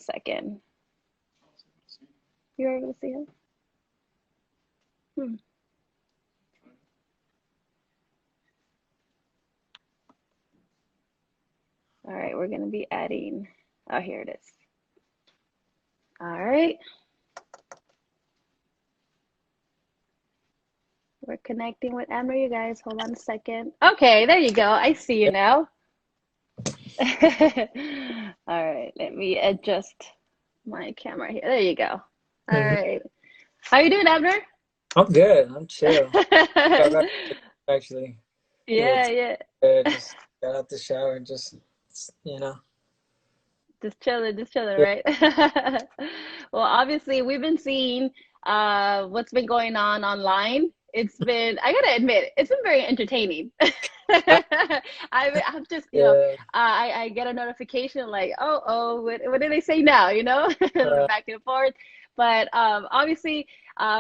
second. You're able to see him? Hmm. All right, we're going to be adding. Oh, here it is. All right. We're connecting with Abner, you guys. Hold on a second. Okay, there you go. I see you now. All right, let me adjust my camera here. There you go. All Mhm. right. How you doing, Abner? I'm good. I'm chill. Got right actually. Yeah, Yeah, yeah. just got out the shower and just you know. Just chilling, Yeah. right? Well, obviously, we've been seeing what's been going on online. It's been, I gotta admit, it's been very entertaining. I've just, Yeah. I get a notification like, what do they say now? Uh, Back and forth. But obviously,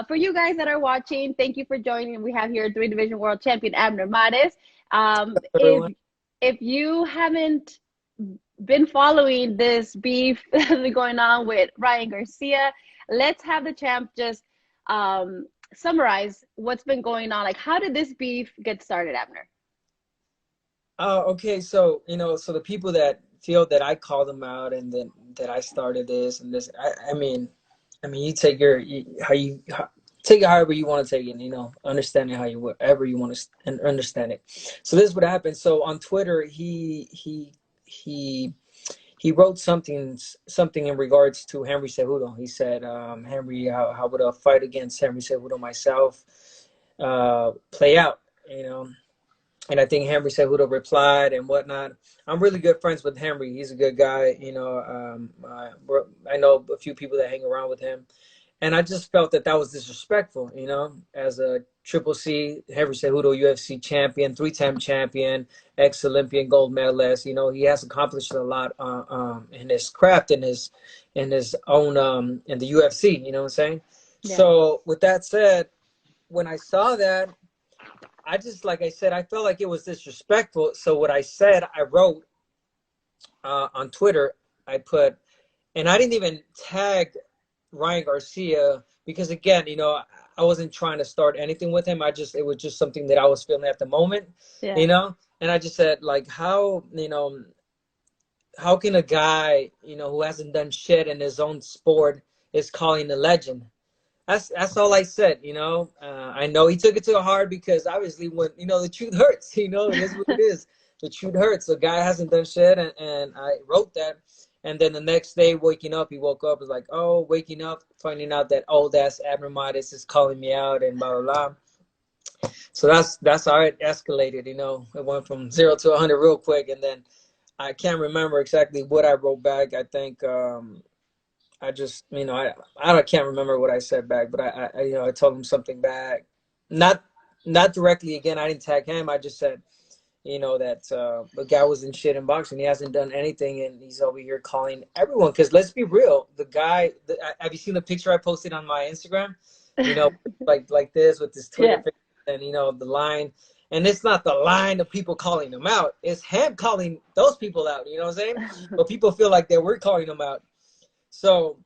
for you guys that are watching, thank you for joining. We have here three division world champion Abner Mares. If everyone. you haven't been following this beef that's been going on with Ryan Garcia, let's have the champ just summarize what's been going on. Like, how did this beef get started, Abner? Okay, so so the people that feel that I called them out and then that I started this and this, I mean, you take take it however you want to take it. Understand it how you whatever you want to understand it. So this is what happened. So on Twitter, he he wrote something in regards to Henry Cejudo. He said, Henry, how would a fight against Henry Cejudo myself play out? You know, and I think Henry Cejudo replied and whatnot. I'm really good friends with Henry. He's a good guy. I know a few people that hang around with him, and I just felt that that was disrespectful. As a Triple C, Henry Cejudo, UFC champion, three-time champion, ex-Olympian gold medalist. He has accomplished a lot in his craft, in his own in the UFC. You know what I'm saying? Yeah. So with that said, when I saw that, I just, like I said, I felt like it was disrespectful. So what I said, I wrote on Twitter. I put, and I didn't even tag Ryan Garcia because, again, I wasn't trying to start anything with him. It was just something that I was feeling at the moment, Yeah. and I just said, like, how can a guy, who hasn't done shit in his own sport is calling a legend? That's all I said. I know he took it too hard because obviously when the truth hurts. It is what it is. The truth hurts. The guy hasn't done shit, and I wrote that. And then the next day, waking up, he woke up, was like, oh, waking up, finding out that that's Abner Mares is calling me out and blah blah blah. So that's how it escalated. It went from 0 to 100 real quick, and then I can't remember exactly what I wrote back. I think I just, I can't remember what I said back, but I told him something back, not not directly. Again, I didn't tag him. I just said, that the guy was in shit in boxing. He hasn't done anything, and he's over here calling everyone. Because let's be real, the guy. Have you seen the picture I posted on my Instagram? You know, like this with this Twitter Yeah. picture, and the line. And it's not the line of people calling him out. It's him calling those people out. You know what I'm saying? But people feel like they were calling him out. So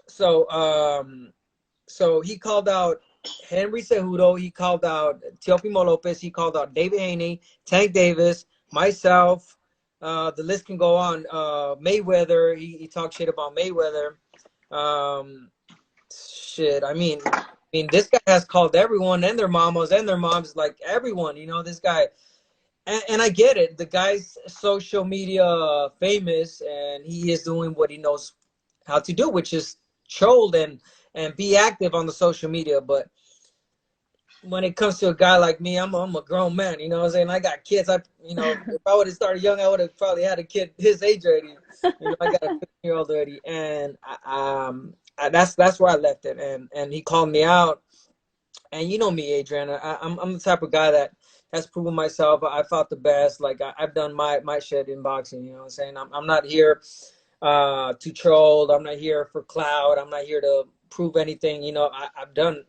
so so he called out Henry Cejudo, he called out Teofimo Lopez, he called out David Haney, Tank Davis, myself. The list can go on. Mayweather, he talked shit about Mayweather. Um, Shit, I mean, this guy has called everyone and their mamas and their moms, like everyone. This guy, and I get it. The guy's social media famous, and he is doing what he knows how to do, which is troll and be active on the social media. But when it comes to a guy like me, I'm a grown man. You know what I'm saying? I got kids. If I would have started young, I would have probably had a kid his age already. I got a 15-year-old already, and that's where I left it. And he called me out. And you know me, Adrian. I'm the type of guy that has proven myself. I fought the best. Like I've done my shit in boxing. You know what I'm saying? I'm not here to troll. I'm not here for clout. I'm not here to prove anything. I've done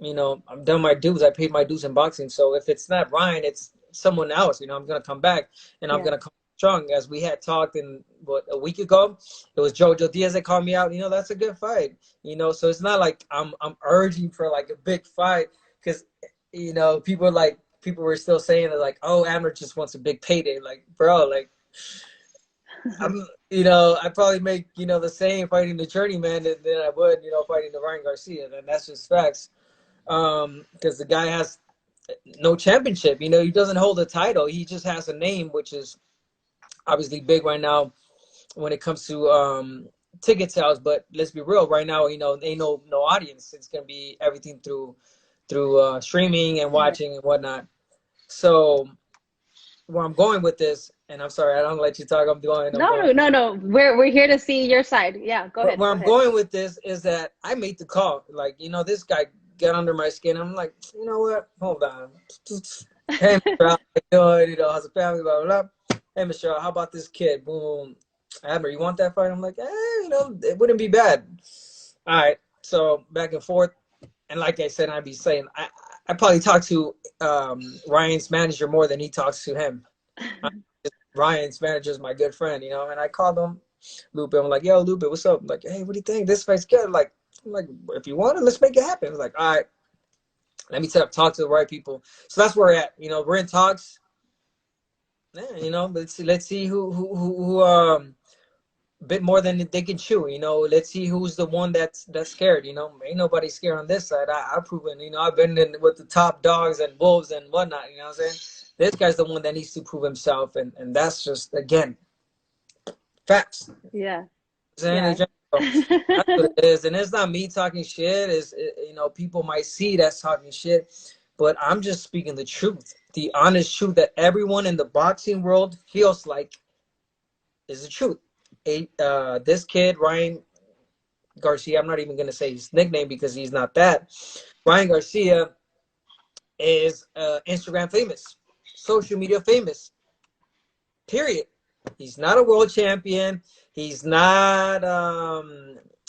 my dues. I paid my dues in boxing. So if it's not Ryan, it's someone else. I'm gonna come back and I'm Yeah. gonna come strong. As we had talked in a week ago, it was Jojo Diaz that called me out. That's a good fight. So it's not like I'm urging for like a big fight, because people were still saying that, like, oh, Abner just wants a big payday. Like, bro, like, I probably make the same fighting the journeyman than I would fighting the Ryan Garcia, and that's just facts. Because the guy has no championship. He doesn't hold a title. He just has a name, which is obviously big right now when it comes to ticket sales. But let's be real, right now, ain't no audience. It's gonna be everything through streaming and watching and whatnot. So where I'm going with this, and I'm sorry, I don't let you talk. I'm going. No. We're here to see your side. Yeah, go ahead. Where I'm going with this is that I made the call. Like, this guy got under my skin. I'm like, you know what? Hold on. Hey, Mr. How you doing? How's the family? Blah, blah, blah. Hey, Mr. How about this kid? Boom. Abner, you want that fight? I'm like, it wouldn't be bad. All right. So back and forth. And like I said, I'd be saying, I probably talk to Ryan's manager more than he talks to him. Ryan's manager is my good friend, and I called him, Lupe. I'm like, yo, Lupe, what's up? I'm like, hey, what do you think? This fight's good. I'm like, if you want it, let's make it happen. I'm like, all right, let me talk to the right people. So that's where we're at. We're in talks. Yeah, let's see who a bit more than they can chew. Let's see who's the one that's scared. Ain't nobody scared on this side. I've proven. I've been in with the top dogs and wolves and whatnot. You know what I'm saying? This guy's the one that needs to prove himself, and that's just, again, facts. Yeah. That's what it is. And it's not me talking shit. It's, people might see that's talking shit, but I'm just speaking the truth, the honest truth that everyone in the boxing world feels like is the truth. This kid, Ryan Garcia, I'm not even going to say his nickname because he's not that. Ryan Garcia is Instagram famous, social media famous, period. He's not a world champion. He's not a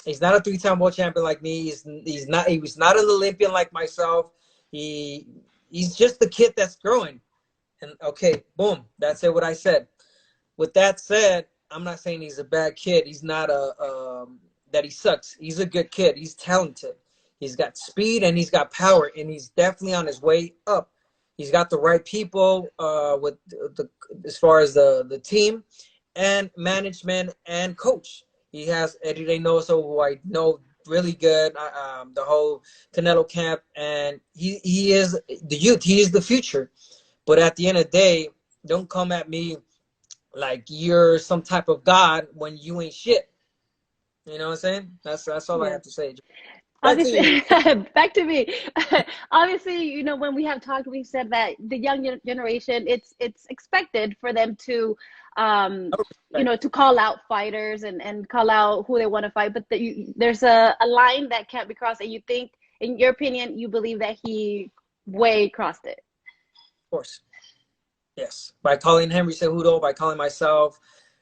3-time world champion like me. He was not an Olympian like myself. He's just the kid that's growing. And okay, boom, that's it, what I said. With that said, I'm not saying he's a bad kid. He's not that he sucks. He's a good kid. He's talented. He's got speed and he's got power, and he's definitely on his way up. He's got the right people with as far as the team and management and coach. He has Eddie Reynoso, who I know really good, the whole Canelo camp, and he is the youth. He is the future. But at the end of the day, don't come at me like you're some type of god when you ain't shit. You know what I'm saying? That's all I have to say. Obviously, back to me. Obviously, when we have talked, we said that the young generation, it's expected for them to, to call out fighters and call out who they want to fight. But there's a line that can't be crossed, and you think, in your opinion, you believe that he way crossed it. Of course. Yes. By calling Henry Cejudo, by calling myself,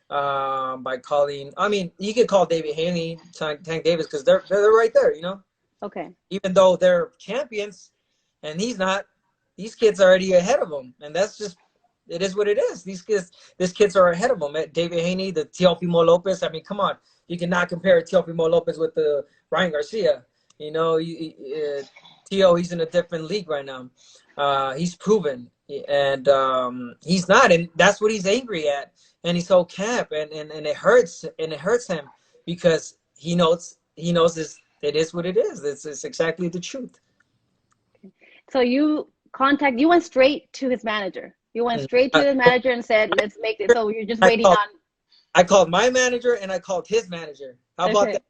by calling, you could call David Haney, Tank Davis, because they're right there, Okay. Even though they're champions and he's not, these kids are already ahead of him. And that's just, it is what it is. These kids are ahead of him. David Haney, the Teofimo Lopez. Come on. You cannot compare Teofimo Lopez with the Ryan Garcia. Teo, he's in a different league right now. He's proven. And he's not. And that's what he's angry at. And he's so camp. And it hurts. And it hurts him because he knows this. It is what it is. It's exactly the truth. So you went straight to his manager. You went straight to the manager and said, let's make it. So you're just waiting on. I called my manager and I called his manager. How about that?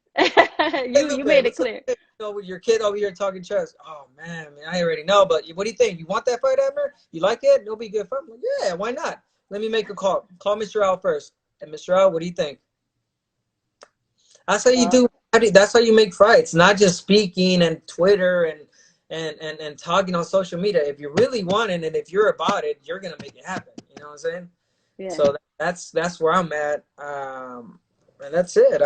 you made it clear. With your kid over here talking trash. Oh, man, I already know. But what do you think? You want that fight, Abner? You like it? It'll be a good fight. I'm like, yeah, why not? Let me make a call. Call Mr. Al first. And Mr. Al, what do you think? That's how you do. That's how you make fights, not just speaking and Twitter and talking on social media. If you really want it and if you're about it, you're gonna make it happen. You know what I'm saying? Yeah. So that's where I'm at, and that's it.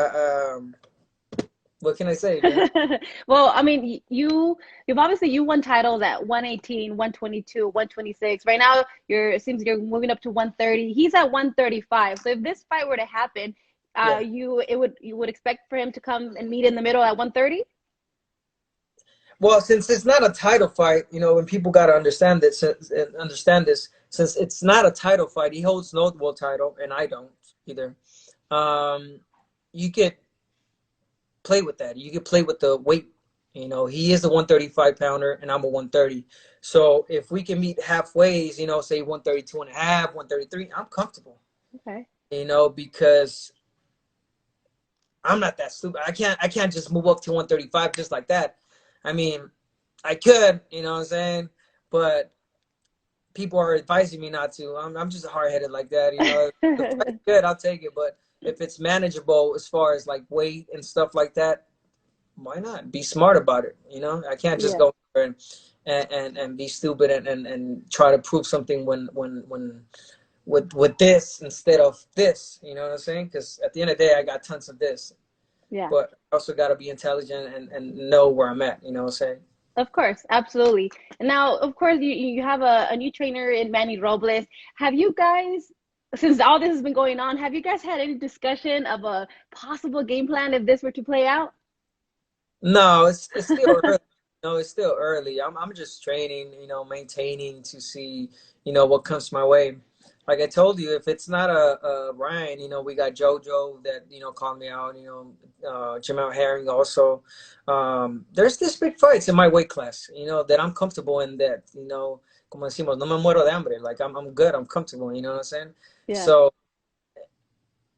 What can I say, man? Well, I mean, you've obviously you won titles at 118, 122, 126. Right now, it seems you're moving up to 130. He's at 135. So if this fight were to happen, Yeah. you would expect for him to come and meet in the middle at 130? Well, since it's not a title fight, when people got to understand this, since it's not a title fight, he holds no world title, and I don't either. You could play with that. You could play with the weight. He is a 135 pounder, and I'm a 130. So if we can meet halfway, say 132 and a half, 133, I'm comfortable. Okay. Because I'm not that stupid. I can't just move up to 135 just like that. I mean, I could, you know what I'm saying? But people are advising me not to. I'm just hard-headed like that, If the fight's good, I'll take it. But if it's manageable as far as like weight and stuff like that, why not? Be smart about it, I can't just Yeah. go there and be stupid and try to prove something when with this instead of this, you know what I'm saying? Because at the end of the day, I got tons of this. Yeah. But I also got to be intelligent and know where I'm at. You know what I'm saying? Of course, absolutely. And now, of course, you have a new trainer in Manny Robles. Have you guys, since all this has been going on, have you guys had any discussion of a possible game plan if this were to play out? No, it's still early. No, it's still early. I'm just training, maintaining to see, what comes my way. Like I told you, if it's not a Ryan, we got JoJo that called me out. Jamal Herring also. There's this big fights in my weight class, that I'm comfortable in. That como decimos, no me muero de hambre. Like I'm good. I'm comfortable. You know what I'm saying? Yeah.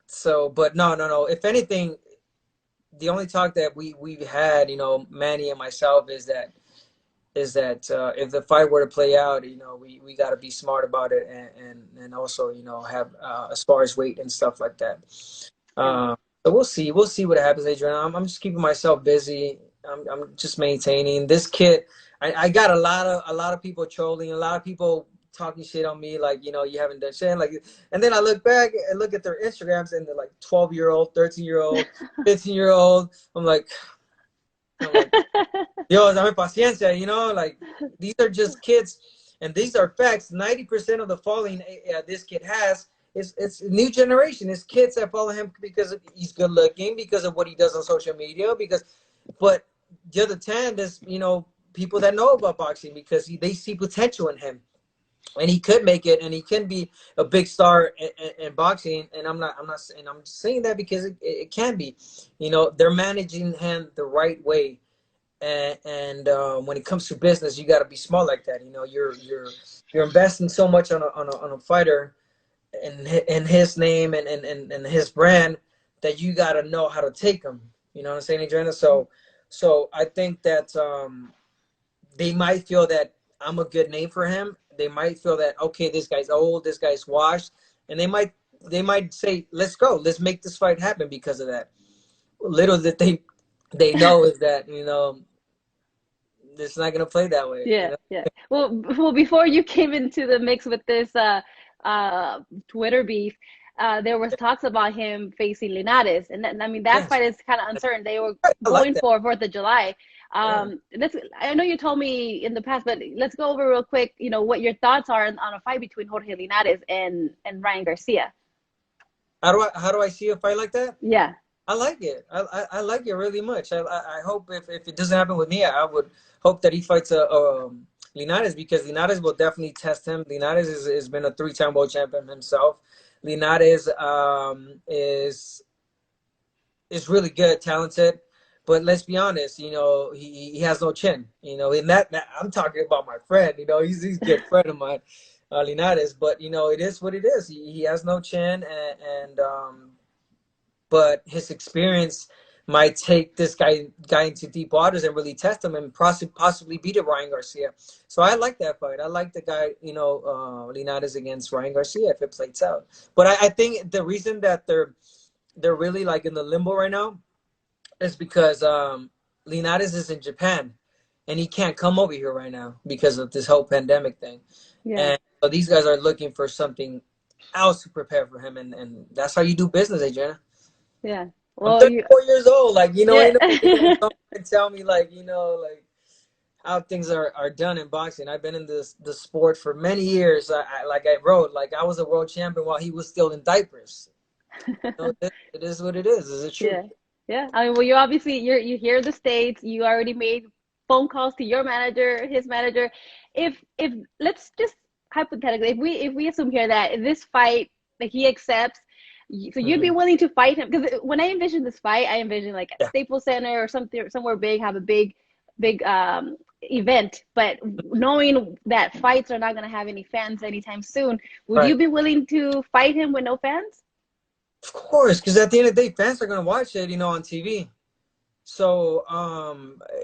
So, but no. If anything, the only talk that we've had, Manny and myself, is that if the fight were to play out, we got to be smart about it and also, have as far as weight and stuff like that. So we'll see what happens, Adrian. I'm just keeping myself busy. I'm just maintaining this kid. I got a lot of people trolling, a lot of people talking shit on me, like, you haven't done shit. Like, and then I look back and look at their Instagrams, and they're like 12-year-old, 13-year-old, 15-year-old. I'm like, yo, dame paciencia, like these are just kids, and these are facts. 90% of the following this kid has it's a new generation. It's kids that follow him because he's good looking, because of what he does on social media, but the other 10 is, people that know about boxing because they see potential in him. And he could make it, and he can be a big star in boxing. And I'm saying that because it can be, they're managing him the right way. And when it comes to business, you got to be smart like that. You're investing so much on a fighter, and his name and his brand, that you got to know how to take him. You know what I'm saying, Adriana? So I think that they might feel that I'm a good name for him. They might feel that, okay, this guy's old, this guy's washed, and they might say, let's go, let's make this fight happen because of that. Little that they know is that it's not gonna play that way. Yeah. Well, before you came into the mix with this Twitter beef, there was talks about him facing Linares, and I mean that fight is kind of uncertain. They were going for 4th of July. I know you told me in the past, but let's go over real quick, what your thoughts are on a fight between Jorge Linares and Ryan Garcia. How do I see a fight like that? Yeah. I like it. I like it really much. I hope if it doesn't happen with me, I would hope that he fights Linares, because Linares will definitely test him. Linares has been a 3-time world champion himself. Linares is really good, talented. But let's be honest, he has no chin. In that I'm talking about my friend. He's a good friend of mine, Linares. But it is what it is. He has no chin, and but his experience might take this guy into deep waters and really test him and possibly beat Ryan Garcia. So I like that fight. I like the guy, Linares against Ryan Garcia if it plays out. But I think the reason that they're really like in the limbo right now is because Linares is in Japan, and he can't come over here right now because of this whole pandemic thing. Yeah. And so these guys are looking for something else to prepare for him, and that's how you do business, Adriana. Yeah. I'm Well, you 34 years old. Like, you know, yeah. ain't nobody gonna come and tell me, like, you know, like how things are done in boxing. I've been in the sport for many years. Like I wrote, like I was a world champion while he was still in diapers. You know, it is what it is. Is it true? Yeah. Yeah. I mean, well, you obviously you hear the states. You already made phone calls to your manager, his manager. If let's just hypothetically, if we assume here that this fight that he accepts, so you'd be Hmm. willing to fight him? Because when I envision this fight, I envision like a Yeah. Staples Center or something somewhere big, have a big event. But knowing that fights are not going to have any fans anytime soon, would you Right. be willing to fight him with no fans? Of course, because at the end of the day, fans are gonna watch it, you know, on TV. So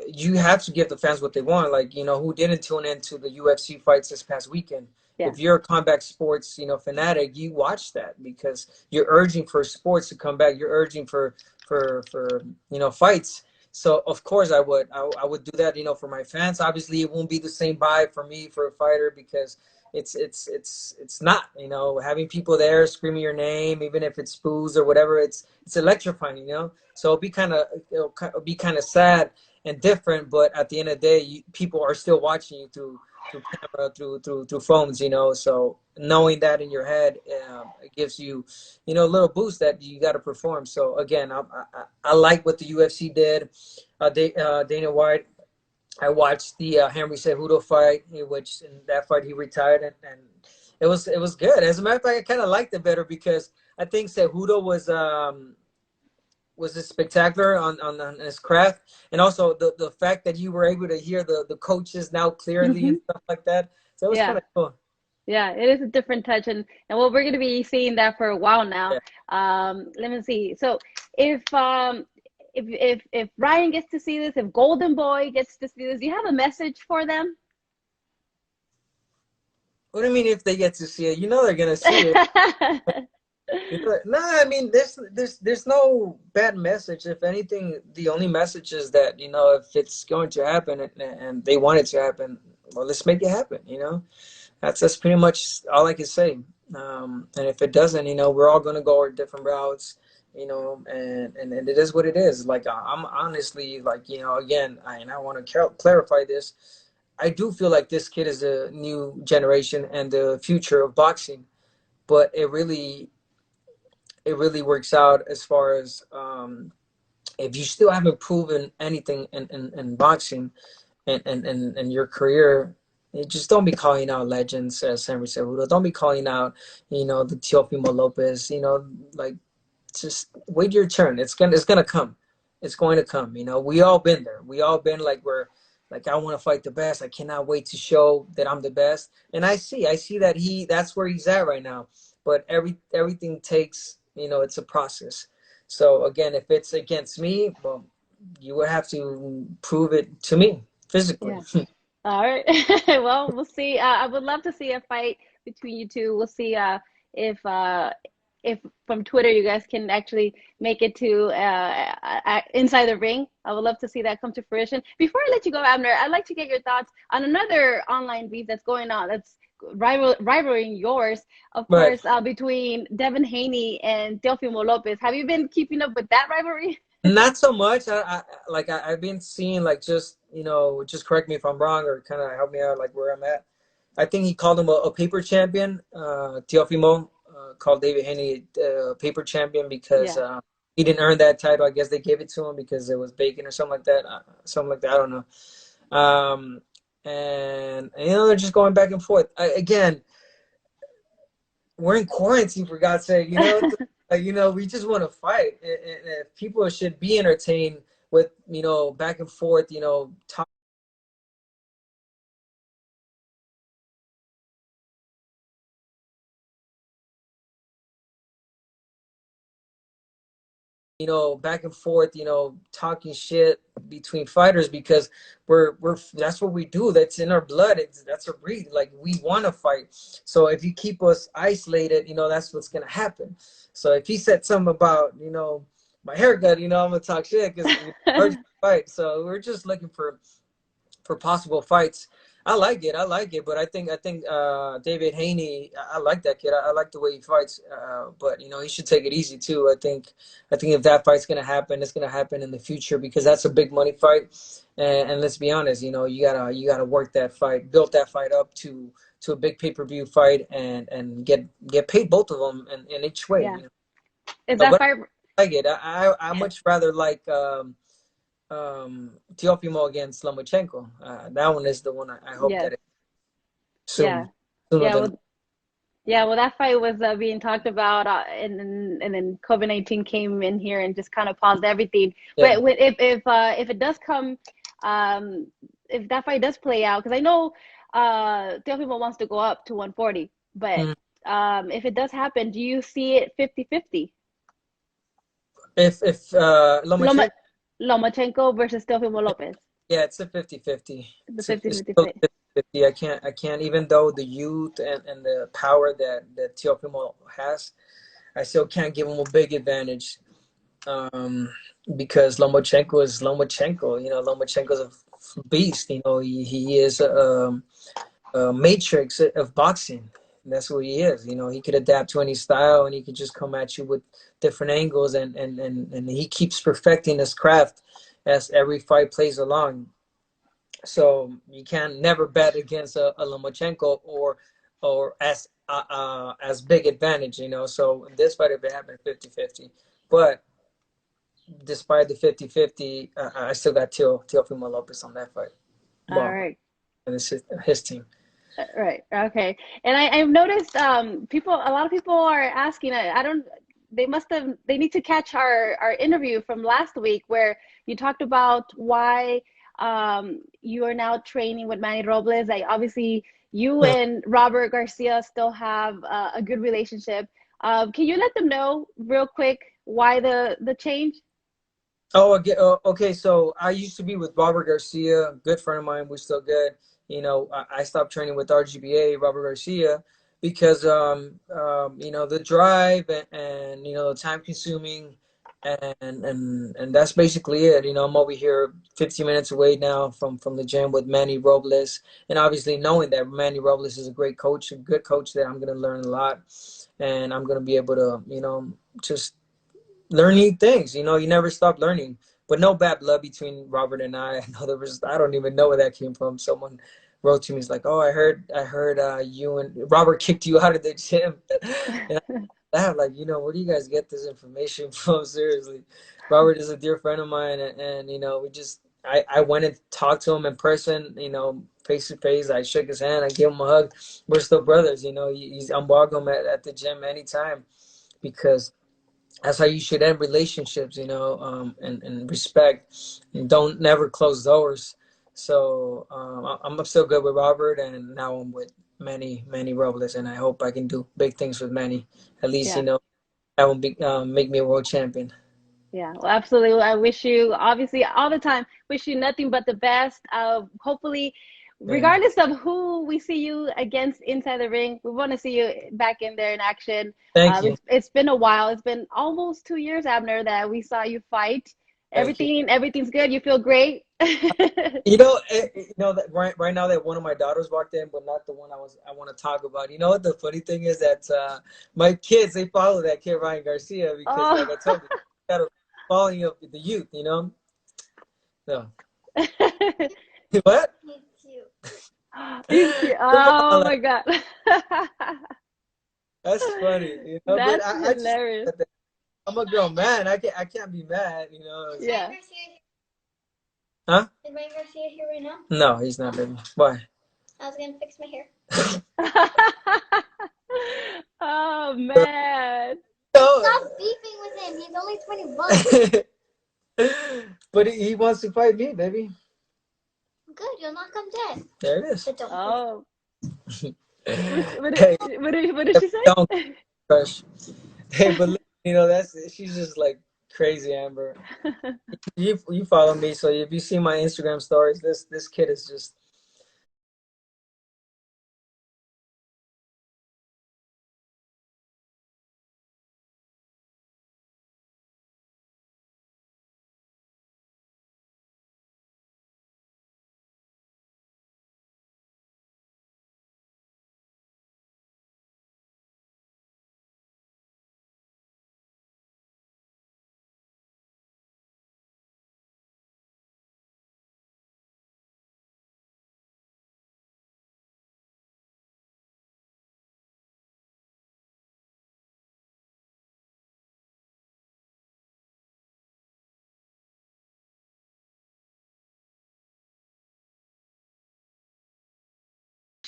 you have to give the fans what they want. Like, you know, who didn't tune into the UFC fights this past weekend? Yeah. If you're a combat sports, you know, fanatic, you watch that because you're urging for sports to come back. You're urging for you know, fights. So of course I would do that, you know, for my fans. Obviously, it won't be the same vibe for me for a fighter because it's not, you know, having people there screaming your name, even if it's boos or whatever. It's electrifying, you know. So it'll be kind of sad and different, but at the end of the day, people are still watching you through camera, through phones, you know. So knowing that in your head, it gives you, you know, a little boost that you got to perform. So again, I like what the UFC did. Dana White. I watched the Henry Cejudo fight, which in that fight he retired, and it was good. As a matter of fact, I kind of liked it better because I think Cejudo was spectacular on his craft, and also the fact that you were able to hear the coaches now clearly and Hmm. stuff like that. So it was kind Yeah. of cool. Yeah, it is a different touch, and well, we're going to be seeing that for a while now. Yeah. Let me see. So if Ryan gets to see this, if Golden Boy gets to see this, do you have a message for them? What do you mean if they get to see it? You know they're gonna see it. You know, no, I mean there's no bad message. If anything, the only message is that, you know, if it's going to happen and they want it to happen, well, let's make it happen. You know, that's pretty much all I can say. And if it doesn't, you know, we're all gonna go our different routes. You know, and it is what it is. Like I'm honestly, like, you know, again, and I want to clarify this. I do feel like this kid is a new generation and the future of boxing, but it really works out as far as if you still haven't proven anything in boxing and your career, you just don't be calling out legends as Henry Cejudo. Don't be calling out, you know, the Teofimo Lopez. You know, like, just wait your turn. It's gonna come. It's going to come. You know, we all been there. We all been like we're like, I want to fight the best. I cannot wait to show that I'm the best. And I see that that's where he's at right now. But everything takes, you know, it's a process. So again, if it's against me, well, you would have to prove it to me physically. Yeah. All right. Well, we'll see. I would love to see a fight between you two. We'll see if uh, if from Twitter you guys can actually make it to inside the ring. I would love to see that come to fruition. Before I let you go, Abner, I'd like to get your thoughts on another online beef that's going on. That's rivaling yours, of Right. course, between Devon Haney and Teofimo Lopez. Have you been keeping up with that rivalry? Not so much. I've been seeing, like, just, you know, just correct me if I'm wrong or kind of help me out, like, where I'm at. I think he called him a paper champion. Teofimo called David Haney a paper champion because Yeah. he didn't earn that title. I guess they gave it to him because it was bacon or something like that. Something like that. I don't know. And you know, they're just going back and forth. Again, we're in quarantine, for God's sake. You know, like, you know, we just want to fight, and people should be entertained with, you know, back and forth. You know, back and forth, you know, talking shit between fighters because we're that's what we do. That's in our blood. That's a breed. Like, we want to fight. So if you keep us isolated, you know, that's what's gonna happen. So if he said something about, you know, my haircut, you know, I'm gonna talk shit because I heard you fight. So we're just looking for possible fights. I like it. I like it, but I think David Haney. I like that kid. I like the way he fights. But he should take it easy too. I think if that fight's gonna happen, it's gonna happen in the future because that's a big money fight. And let's be honest, you gotta work that fight, build that fight up to a big pay-per-view fight, and get paid both of them in each way. Yeah. Is So, that but fight? I like it. I much rather like Teofimo against Lomachenko. That one is the one I hope Yes. that it's Yeah. soon, sooner Yeah. than. Well, yeah. Well, that fight was being talked about, and then COVID-19 came in here and just kind of paused everything. Yeah. But if it does come, um, if that fight does play out, because I know Teofimo wants to go up to 140, but Mm. if it does happen, do you see it 50-50? If Loma, Lomachenko, Lomachenko versus Teofimo Lopez, yeah, it's a 50-50. the It's 50-50 still fight. 50-50. I can't even though the youth and the power that Teofimo has, I still can't give him a big advantage. Um, because Lomachenko is Lomachenko. Lomachenko's a beast. He is a matrix of boxing. And that's what he is. He could adapt to any style and he could just come at you with different angles and he keeps perfecting his craft as every fight plays along. So you can never bet against a Lomachenko or as big advantage. So in this fight, if it happened 50-50. But despite the 50-50, I still got Teofimo Lopez on that fight. All Well, right. and it's his team. Right. Okay. And I've noticed a lot of people are asking, I don't, they need to catch our interview from last week where you talked about why you are now training with Manny Robles. Like obviously you and Robert Garcia still have a good relationship. Can you let them know real quick why the change? Oh, okay. So I used to be with Robert Garcia, a good friend of mine. We're still good. I stopped training with RGBA, Robert Garcia, because the drive and the time consuming, and that's basically it. I'm over here 15 minutes away now from the gym with Manny Robles, and obviously knowing that Manny Robles is a great coach, a good coach that I'm gonna learn a lot, and I'm gonna be able to just learn new things. You never stop learning. But no bad blood between Robert and I. I know I don't even know where that came from. Someone wrote to me, he's like, "Oh, I heard you and Robert kicked you out of the gym." And I like, where do you guys get this information from? Seriously, Robert is a dear friend of mine, and we just I went and talked to him in person, face to face. I shook his hand, I gave him a hug. We're still brothers. I'm welcome at the gym anytime because that's how you should end relationships, and respect, and don't never close doors. So I'm still good with Robert, and now I'm with Manny Robles, and I hope I can do big things with Manny. At least Yeah. that will make me a world champion. Yeah, well, absolutely. I wish you, obviously, all the time, wish you nothing but the best. Hopefully, Thank you. regardless of who we see you against inside the ring, we want to see you back in there in action. Thank you. It's been a while. It's been almost 2 years, Abner, that we saw you fight. Thank you. Everything's good. You feel great. That right now that one of my daughters walked in, but not the one I want to talk about. You know what the funny thing is that my kids, they follow that kid Ryan Garcia because, like Oh. I told you, got a following of the youth. So what? He's cute. Come Oh on, my God. that's funny. But That's I just hilarious. I'm a grown man. I can't be mad. Yeah. Huh? Is Ryan Garcia here right now? No, he's not, baby. Why? I was gonna fix my hair. Oh man. No. Stop beefing with him. He's only 21. But he wants to fight me, baby. Good, you'll knock him dead. There it is. But don't. Oh. Hey, What did she don't say? crush. Hey, but that's she's just like crazy, Amber. You follow me, so if you see my Instagram stories, this kid is just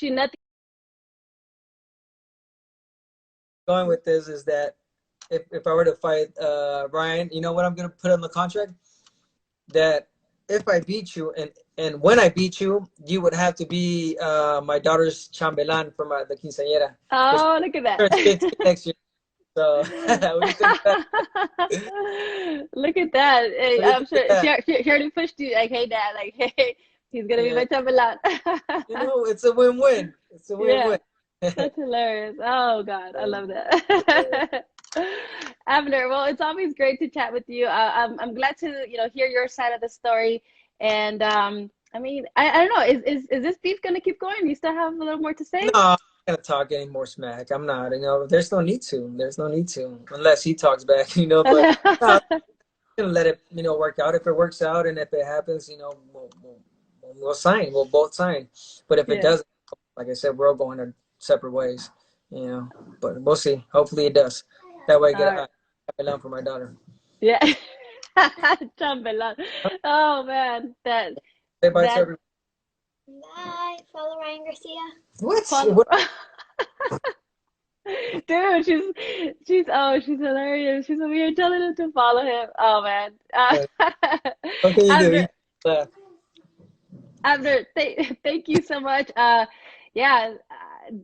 She nothing. Going with this is that if I were to fight Ryan, you know what I'm gonna put on the contract? That if I beat you and when I beat you, you would have to be my daughter's chambelán for the quinceañera, which Oh, look at turns 15 that. next year. So what do you think of that? Look at that. Hey, What do you I'm think of sure that? she already pushed you like, hey dad, like hey, he's gonna be Yeah, my chambelán. you know, it's a win-win. It's a Yeah, win-win. that's hilarious. Oh God, I love that. Abner, well, it's always great to chat with you. I'm glad to, hear your side of the story. And I mean, I don't know, is this beef gonna keep going? You still have a little more to No, say? I'm not gonna talk any more smack. I'm not. You know, there's no need to. There's no need to, unless he talks back. You know, but no, I'm gonna let it, work out. If it works out, and if it happens, we'll sign. We'll both sign. But if it Yeah. doesn't, like I said, we're all going our separate ways. You know, but we'll see. Hopefully, it does. That way, I All get right. a lamb for my daughter. Yeah. Chambelán. Oh man, that Say bye to that everyone. Bye. Follow Ryan Garcia. What? follow. What? Dude, she's hilarious. We're telling him to follow him. Oh man. What can you do? Abner, You laugh. thank you so much. Yeah,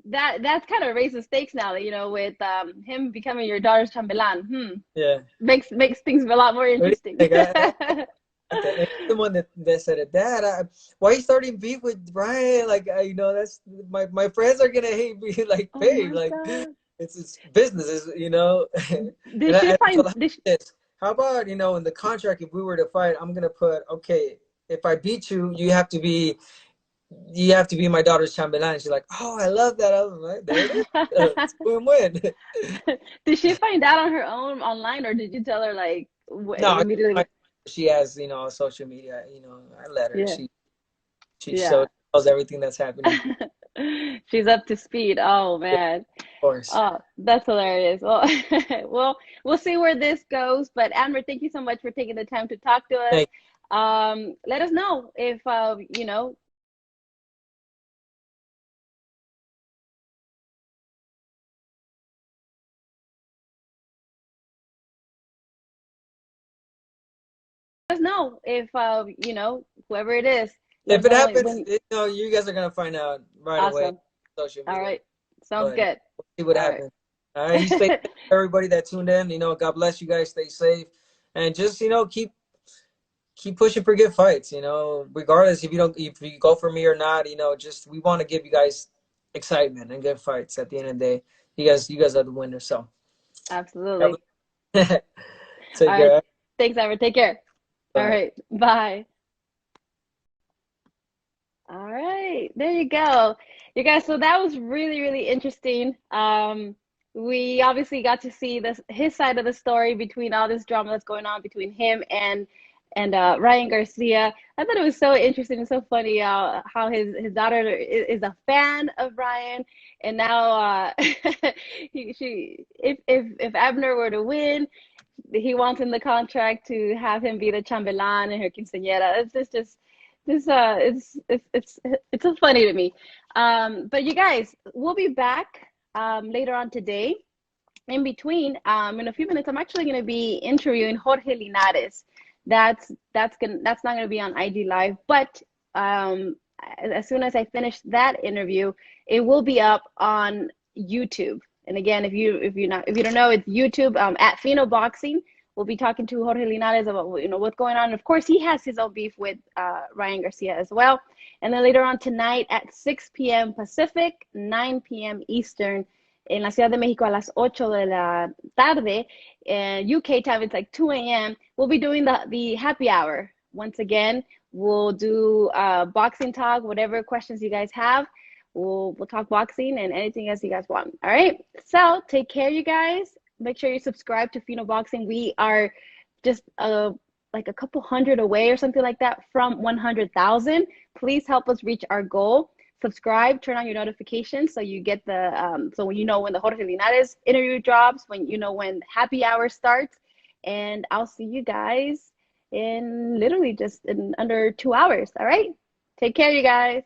that's kind of raised the stakes now, with him becoming your daughter's chambelán. Yeah. Makes things a lot more What do you interesting. think? Okay, and the one that said it, Dad, why are you starting beef with Brian? Like, that's my friends are gonna hate me. Like, Oh babe, my like, God. it's business, and Did she I told find her did she, this. How about in the contract, if we were to fight, I'm gonna put, okay, if I beat you, you have to be my daughter's chambelán. She's like, oh, I love that. I was like, there it is. It's win-win. did she find out on her own online, or did you tell her like No, immediately? she has, social media. I let her. Yeah, She yeah. knows everything that's happening. She's up to speed. Oh Yeah, man. of course. Oh, that's hilarious. Well, we'll see where this goes. But Amber, thank you so much for taking the time to talk to us. Thank Let us know if whoever it is. Let If us it know happens, when. you guys are gonna find out right away on Awesome. social All media. right. Sounds But good. we'll see what All right. happens. All right, you stay safe, everybody that tuned in. God bless you guys. Stay safe, and just keep pushing for good fights. Regardless if you go for me or not. Just we want to give you guys excitement and good fights. At the end of the day, you guys are the winners. So Absolutely. All take right. care. Thanks, Amber. Take care. All Bye. right. Bye. All right, there you go. You guys, so that was really, really interesting. We obviously got to see his side of the story between all this drama that's going on between him and Ryan Garcia. I thought it was so interesting and so funny how his daughter is a fan of Ryan, and now if Abner were to win, he wants in the contract to have him be the chambelán and her quinceañera. It's so funny to me. But you guys, we'll be back later on today. In between, in a few minutes, I'm actually going to be interviewing Jorge Linares. That's not going to be on IG Live, but as soon as I finish that interview, it will be up on YouTube. And again, if you don't know, it's YouTube at Fino Boxing. We'll be talking to Jorge Linares about what's going on. And of course, he has his own beef with Ryan Garcia as well. And then later on tonight at 6 p.m. Pacific, 9 p.m. Eastern, en la Ciudad de México a las 8 de la tarde. UK time, it's like 2 a.m. We'll be doing the happy hour. Once again, we'll do boxing talk, whatever questions you guys have. We'll talk boxing and anything else you guys want. All right. So take care, you guys. Make sure you subscribe to Fino Boxing. We are just like a couple hundred away or something like that from 100,000. Please help us reach our goal. Subscribe, turn on your notifications so you get so when you know when the Jorge Linares interview drops, when you know when happy hour starts, and I'll see you guys in literally just in under 2 hours. All right, take care, you guys.